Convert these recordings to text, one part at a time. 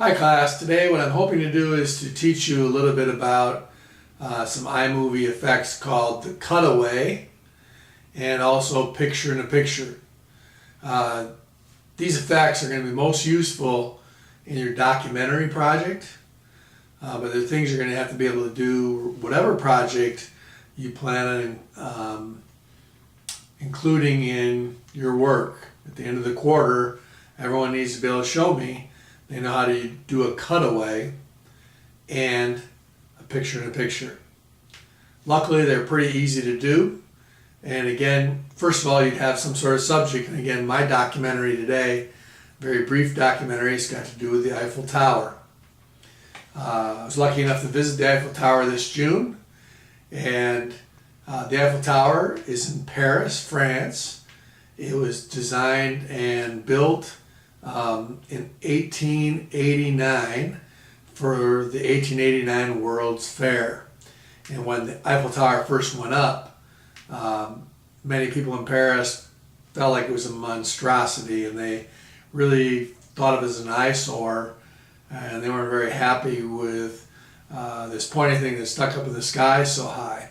Hi class, today what I'm hoping to do is to teach you a little bit about some iMovie effects called the cutaway and also picture in a picture. These effects are going to be most useful in your documentary project, but they're things you're going to have to be able to do whatever project you plan on including in your work. At the end of the quarter, everyone needs to be able to show me they know how to do a cutaway and a picture in a picture. Luckily, they're pretty easy to do. And again, first of all, you'd have some sort of subject. And again, my documentary today, very brief documentary, has got to do with the Eiffel Tower. I was lucky enough to visit the Eiffel Tower this June. And the Eiffel Tower is in Paris, France. It was designed and built in 1889 for the 1889 World's Fair. And when the Eiffel Tower first went up, many people in Paris felt like it was a monstrosity and they really thought of it as an eyesore, and they weren't very happy with this pointy thing that stuck up in the sky so high.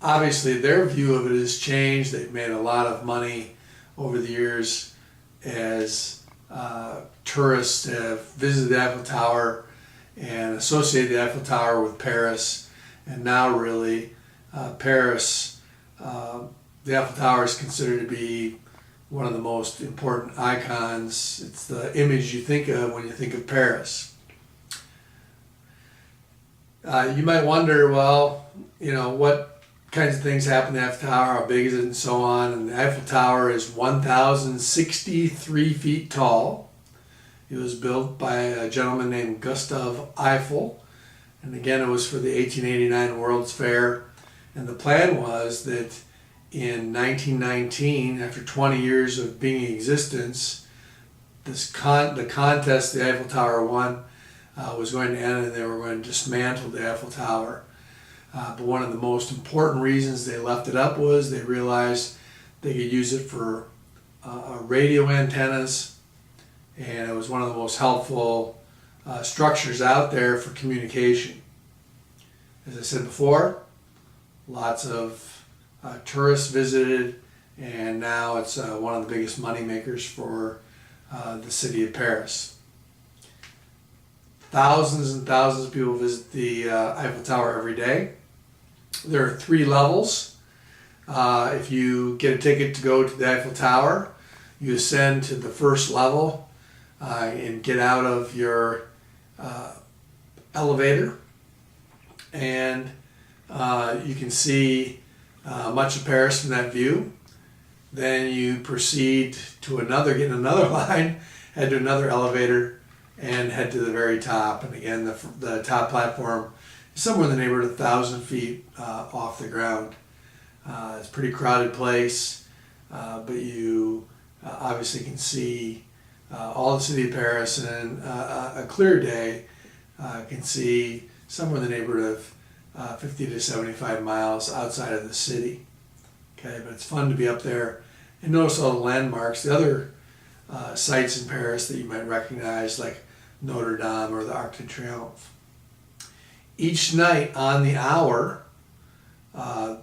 Obviously their view of it has changed. They've made a lot of money over the years as tourists have visited the Eiffel Tower and associated the Eiffel Tower with Paris. And now really Paris, the Eiffel Tower is considered to be one of the most important icons. It's the image you think of when you think of Paris. You might wonder, well, what kinds of things happen in the Eiffel Tower, how big is it, and so on. And the Eiffel Tower is 1,063 feet tall. It was built by a gentleman named Gustav Eiffel, and again it was for the 1889 World's Fair. And the plan was that in 1919, after 20 years of being in existence, the contest the Eiffel Tower won was going to end, and they were going to dismantle the Eiffel Tower. But one of the most important reasons they left it up was they realized they could use it for radio antennas, and it was one of the most helpful structures out there for communication. As I said before, lots of tourists visited, and now it's one of the biggest money makers for the city of Paris. Thousands and thousands of people visit the Eiffel Tower every day. There are 3 levels. If you get a ticket to go to the Eiffel Tower, you ascend to the first level and get out of your elevator, and you can see much of Paris from that view. Then you proceed to get another line, head to another elevator, and head to the very top. And again, the top platform is somewhere in the neighborhood of 1,000 feet off the ground. It's a pretty crowded place, but you obviously can see all the city of Paris, and a clear day can see somewhere in the neighborhood of 50 to 75 miles outside of the city. Okay, but it's fun to be up there and notice all the landmarks, the other sites in Paris that you might recognize, like Notre Dame or the Arc de Triomphe. Each night on the hour, the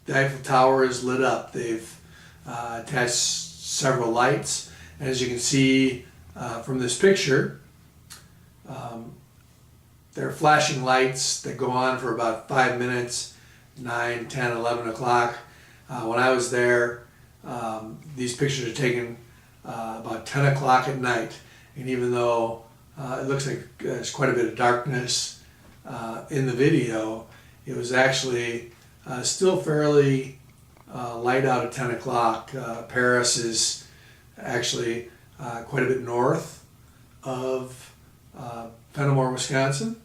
Eiffel Tower is lit up. They've attached several lights, and as you can see from this picture, there are flashing lights that go on for about 5 minutes, 9, 10, 11 o'clock. When I was there, these pictures are taken about 10 o'clock at night, and even though it looks like there's quite a bit of darkness in the video, it was actually still fairly light out at 10 o'clock. Paris is actually quite a bit north of Fenimore, Wisconsin,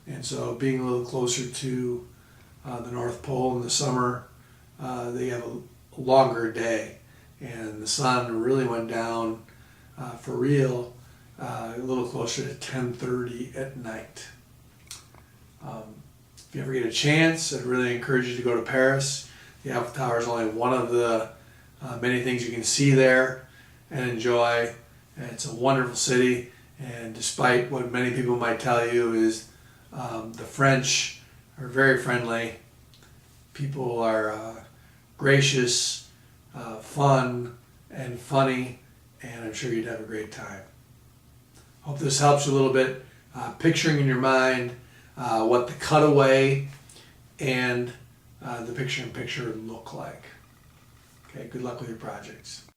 and so being a little closer to the North Pole in the summer, they have a longer day, and the sun really went down for real a little closer to 10:30 at night. If you ever get a chance, I'd really encourage you to go to Paris. The Eiffel Tower is only one of the many things you can see there and enjoy. And it's a wonderful city, and despite what many people might tell you is the French are very friendly. People are gracious, fun, and funny, and I'm sure you'd have a great time. Hope this helps you a little bit, picturing in your mind what the cutaway and the picture-in-picture look like. Okay, good luck with your projects.